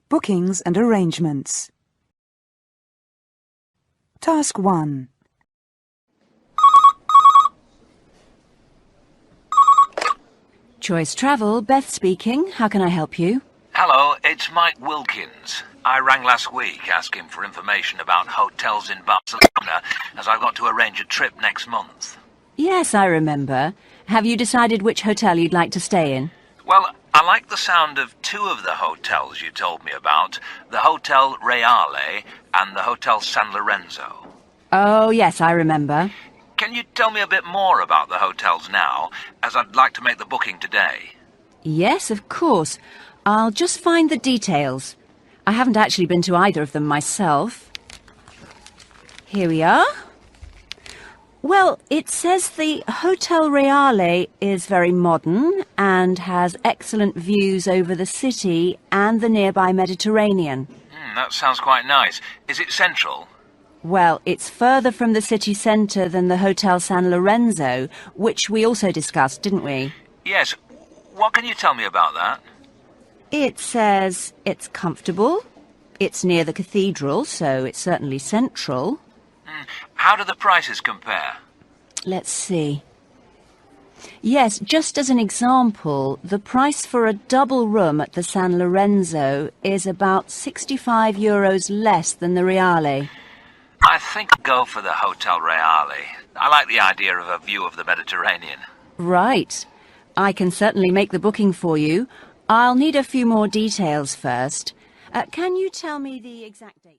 Bookings and arrangements. Task 1. Choice Travel, Beth speaking. How can I help you? Hello, it's Mike Wilkins. I rang last week asking for information about hotels in Barcelona as I've got to arrange a trip next month. Yes, I remember. Have you decided which hotel you'd like to stay in? Well, I like the sound of two of the hotels you told me about, the Hotel Reale and the Hotel San Lorenzo. Oh, yes, I remember. Can you tell me a bit more about the hotels now, as I'd like to make the booking today? Yes, of course. I'll just find the details. I haven't actually been to either of them myself. Here we are. Well, it says the Hotel Reale is very modern and has excellent views over the city and the nearby Mediterranean. That sounds quite nice. Is it central? Well, it's further from the city centre than the Hotel San Lorenzo, which we also discussed, didn't we? Yes. What can you tell me about that? It says it's comfortable. It's near the cathedral, so it's certainly central. How do the prices compare? Let's see. Yes, just as an example, the price for a double room at the San Lorenzo is about €65 less than the Reale. I think I'll go for the Hotel Reale. I like the idea of a view of the Mediterranean. Right. I can certainly make the booking for you. I'll need a few more details first. Can you tell me the exact date?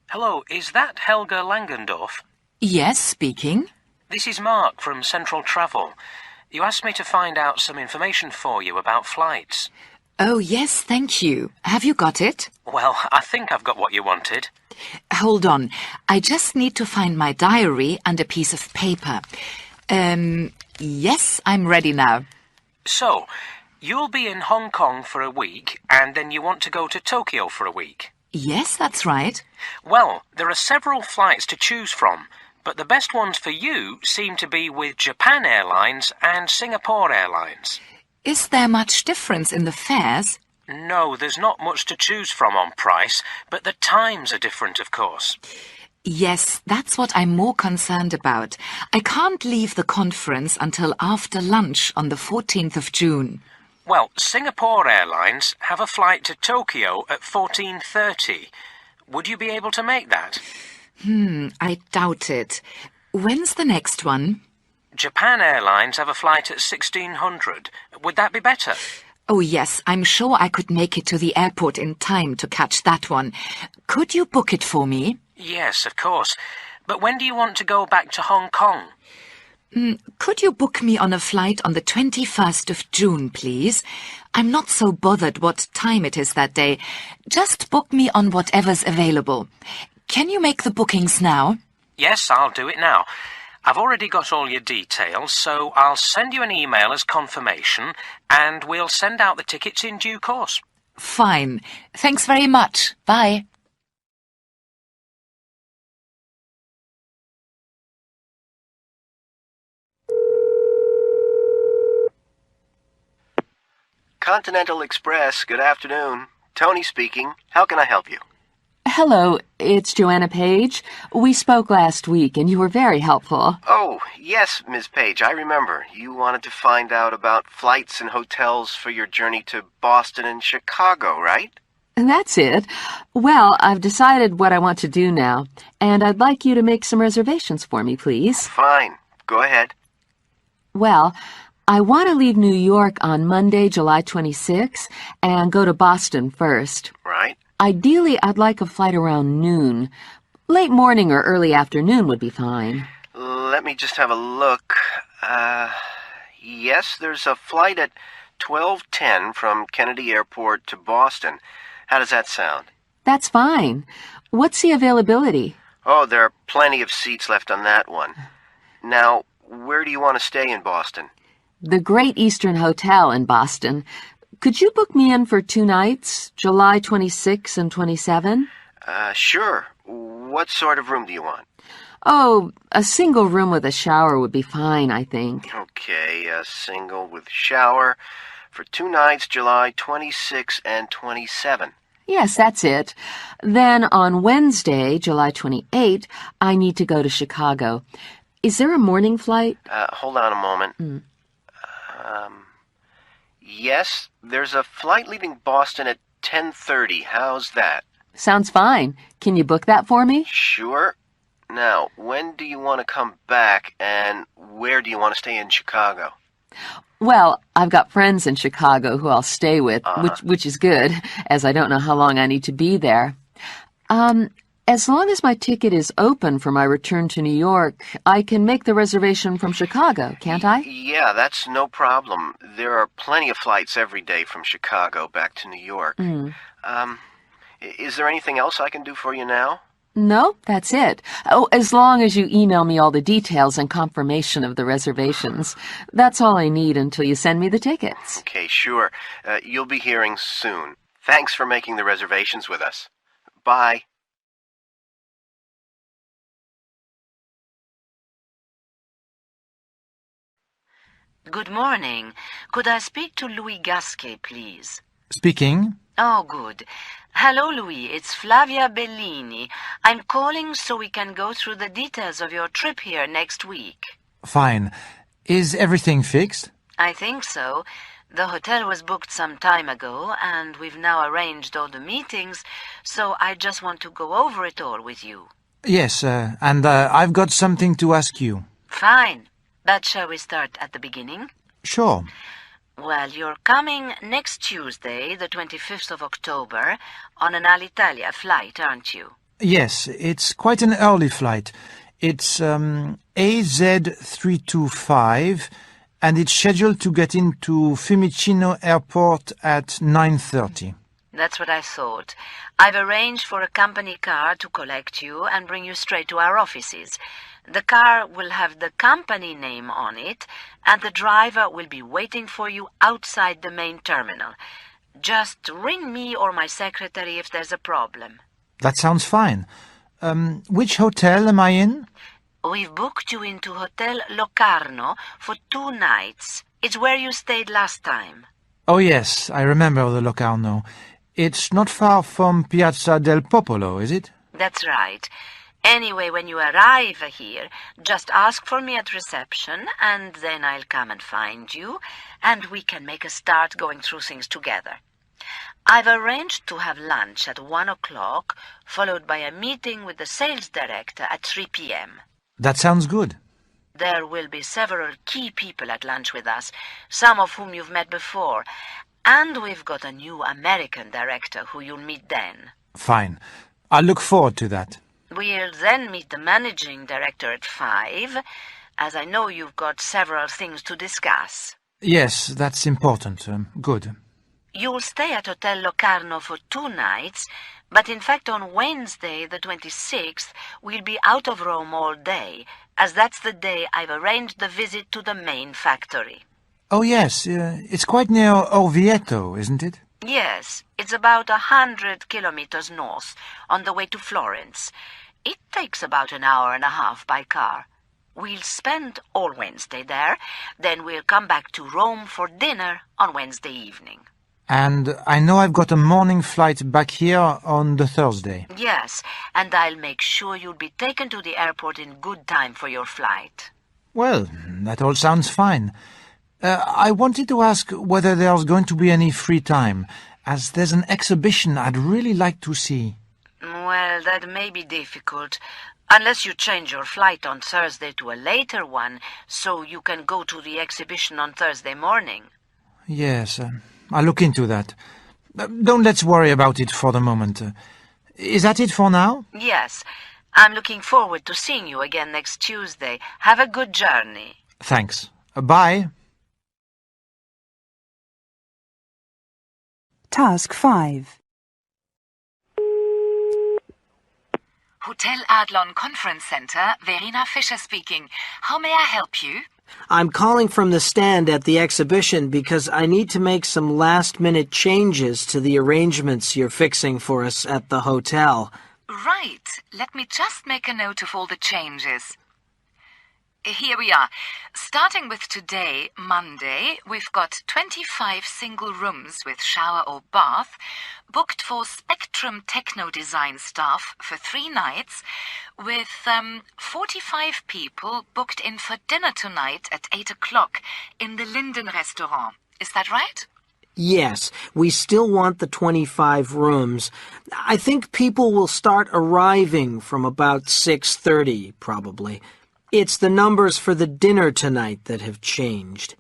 Hello, is that Helga Langendorf? Yes, speaking. This is Mark from Central Travel. You asked me to find out some information for you about flights. Oh, yes, thank you. Have you got it? Well, I think I've got what you wanted. Hold on. I just need to find my diary and a piece of paper. Yes, I'm ready now. So, you'll be in Hong Kong for a week, and then you want to go to Tokyo for a week. Yes, that's right. Well, there are several flights to choose from, but the best ones for you seem to be with Japan Airlines and Singapore Airlines. Is there much difference in the fares? No, there's not much to choose from on price, but the times are different, of course. Yes, that's what I'm more concerned about. I can't leave the conference until after lunch on the 14th of June. Well, Singapore Airlines have a flight to Tokyo at 14:30. Would you be able to make that? I doubt it. When's the next one? Japan Airlines have a flight at 1600. Would that be better? Oh, yes, I'm sure I could make it to the airport in time to catch that one. Could you book it for me? Yes, of course. But when do you want to go back to Hong Kong? Could you book me on a flight on the 21st of June, please? I'm not so bothered what time it is that day. Just book me on whatever's available. Can you make the bookings now? Yes, I'll do it now. I've already got all your details, so I'll send you an email as confirmation, and we'll send out the tickets in due course. Fine. Thanks very much. Bye. Continental Express, good afternoon. Tony speaking. How can I help you? Hello, it's Joanna Page. We spoke last week, and you were very helpful. Oh, yes, Ms. Page, I remember. You wanted to find out about flights and hotels for your journey to Boston and Chicago, right? That's it. Well, I've decided what I want to do now, and I'd like you to make some reservations for me, please. Fine. Go ahead. Well, I want to leave New York on Monday, July 26, and go to Boston first. Right. Ideally, I'd like a flight around noon. Late morning or early afternoon would be fine. Let me just have a look. Yes, there's a flight at 12:10 from Kennedy Airport to Boston. How does that sound? That's fine. What's the availability? Oh, there are plenty of seats left on that one. Now, where do you want to stay in Boston? The Great Eastern Hotel in Boston. Could you book me in for 2 nights, July 26 and 27? Sure. What sort of room do you want? Oh, a single room with a shower would be fine, I think. Okay, a single with shower for 2 nights, July 26 and 27. Yes, that's it. Then on Wednesday, July 28, I need to go to Chicago. Is there a morning flight? Hold on a moment. Yes, there's a flight leaving Boston at 10:30. How's that? Sounds fine. Can you book that for me? Sure. Now, when do you want to come back, and where do you want to stay in Chicago? Well, I've got friends in Chicago who I'll stay with, which is good, as I don't know how long I need to be there. As long as my ticket is open for my return to New York, I can make the reservation from Chicago, can't I? Yeah, that's no problem. There are plenty of flights every day from Chicago back to New York. Is there anything else I can do for you now? No, that's it. Oh, as long as you email me all the details and confirmation of the reservations. That's all I need until you send me the tickets. Okay, sure. You'll be hearing soon. Thanks for making the reservations with us. Bye. Good morning. Could I speak to Louis Gasquet, please? Speaking. Oh, good. Hello, Louis. It's Flavia Bellini. I'm calling so we can go through the details of your trip here next week. Fine. Is everything fixed? I think so. The hotel was booked some time ago, and we've now arranged all the meetings, so I just want to go over it all with you. Yes, and I've got something to ask you. Fine. But shall we start at the beginning? Sure. Well, you're coming next Tuesday, the 25th of October, on an Alitalia flight, aren't you? Yes, it's quite an early flight. It's AZ325, and it's scheduled to get into Fiumicino Airport at 9:30. That's what I thought. I've arranged for a company car to collect you and bring you straight to our offices. The car will have the company name on it, and the driver will be waiting for you outside the main terminal. Just ring me or my secretary if there's a problem. That sounds fine. Which hotel am I in? We've booked you into Hotel Locarno for 2 nights. It's where you stayed last time. Oh, yes, I remember the Locarno. It's not far from Piazza del Popolo, is it? That's right. Anyway, when you arrive here, just ask for me at reception, and then I'll come and find you, and we can make a start going through things together. I've arranged to have lunch at 1 o'clock, followed by a meeting with the sales director at 3 p.m. That sounds good. There will be several key people at lunch with us, some of whom you've met before, and we've got a new American director who you'll meet then. Fine. I look forward to that. We'll then meet the managing director at 5, as I know you've got several things to discuss. Yes, that's important. Good. You'll stay at Hotel Locarno for 2 nights, but in fact on Wednesday, the 26th, we'll be out of Rome all day, as that's the day I've arranged the visit to the main factory. Oh, yes, it's quite near Orvieto, isn't it? Yes, it's about 100 kilometers north, on the way to Florence. It takes about an hour and a half by car. We'll spend all Wednesday there, then we'll come back to Rome for dinner on Wednesday evening. And I know I've got a morning flight back here on the Thursday. Yes, and I'll make sure you'll be taken to the airport in good time for your flight. Well, that all sounds fine. I wanted to ask whether there's going to be any free time, as there's an exhibition I'd really like to see. Well, that may be difficult, unless you change your flight on Thursday to a later one, so you can go to the exhibition on Thursday morning. Yes, I'll look into that. Don't let's worry about it for the moment. Is that it for now? Yes. I'm looking forward to seeing you again next Tuesday. Have a good journey. Thanks. Bye. Task 5. Hotel Adlon Conference Center, Verena Fischer speaking. How may I help you? I'm calling from the stand at the exhibition because I need to make some last-minute changes to the arrangements you're fixing for us at the hotel. Right. Let me just make a note of all the changes. Here we are. Starting with today, Monday, we've got 25 single rooms with shower or bath, booked for Spectrum Techno Design staff for 3 nights, with 45 people booked in for dinner tonight at 8 o'clock in the Linden restaurant. Is that right? Yes, we still want the 25 rooms. I think people will start arriving from about 6:30, probably. It's the numbers for the dinner tonight that have changed,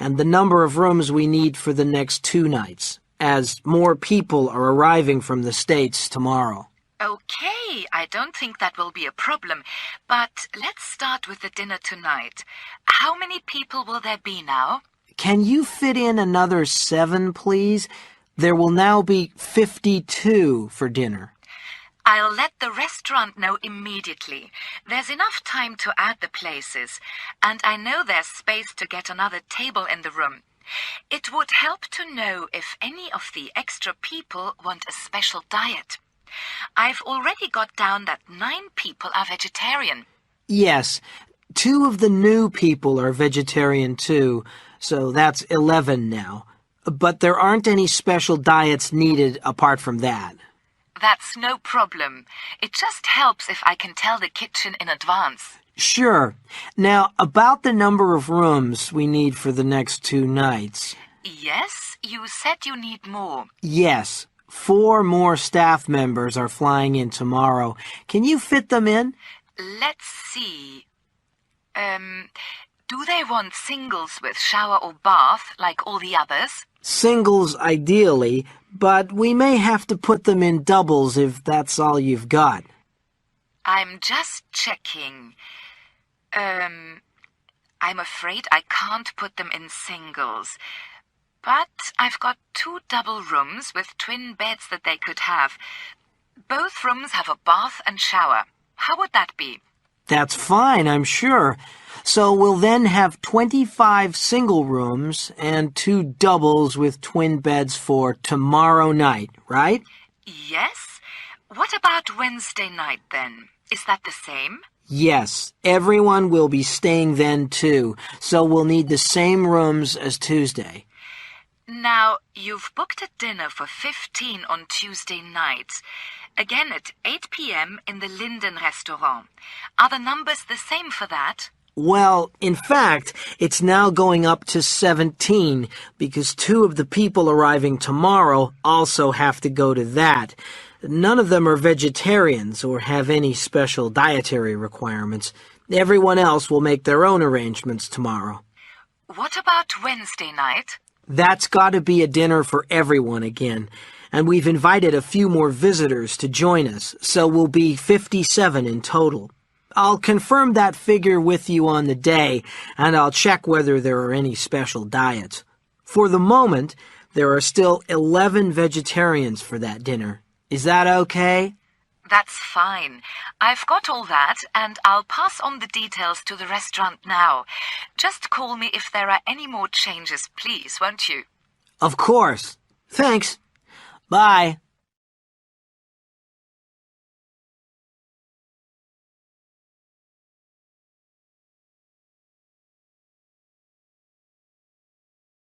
and the number of rooms we need for the next 2 nights, as more people are arriving from the States tomorrow. Okay, I don't think that will be a problem, but let's start with the dinner tonight. How many people will there be now? Can you fit in another 7, please? There will now be 52 for dinner. I'll let the restaurant know immediately. There's enough time to add the places, and I know there's space to get another table in the room. It would help to know if any of the extra people want a special diet. I've already got down that 9 people are vegetarian. Yes, 2 of the new people are vegetarian too, so that's 11 now. But there aren't any special diets needed apart from that. That's no problem. It just helps if I can tell the kitchen in advance. Sure. Now, about the number of rooms we need for the next 2 nights. Yes, you said you need more. Yes. 4 more staff members are flying in tomorrow. Can you fit them in? Let's see. Do they want singles with shower or bath like all the others? Singles, ideally, but we may have to put them in doubles if that's all you've got. I'm just checking. I'm afraid I can't put them in singles. But I've got 2 double rooms with twin beds that they could have. Both rooms have a bath and shower. How would that be? That's fine, I'm sure. So we'll then have 25 single rooms and 2 doubles with twin beds for tomorrow night, right? Yes. What about Wednesday night then? Is that the same? Yes. Everyone will be staying then too, so we'll need the same rooms as Tuesday. Now, you've booked a dinner for 15 on Tuesday night. Again at 8 p.m. in the Linden restaurant. Are the numbers the same for that? Well, in fact, it's now going up to 17 because 2 of the people arriving tomorrow also have to go to that. None of them are vegetarians or have any special dietary requirements. Everyone else will make their own arrangements tomorrow. What about Wednesday night? That's got to be a dinner for everyone again. And we've invited a few more visitors to join us, so we'll be 57 in total. I'll confirm that figure with you on the day, and I'll check whether there are any special diets. For the moment, there are still 11 vegetarians for that dinner. Is that okay? That's fine. I've got all that, and I'll pass on the details to the restaurant now. Just call me if there are any more changes, please, won't you? Of course. Thanks. Bye.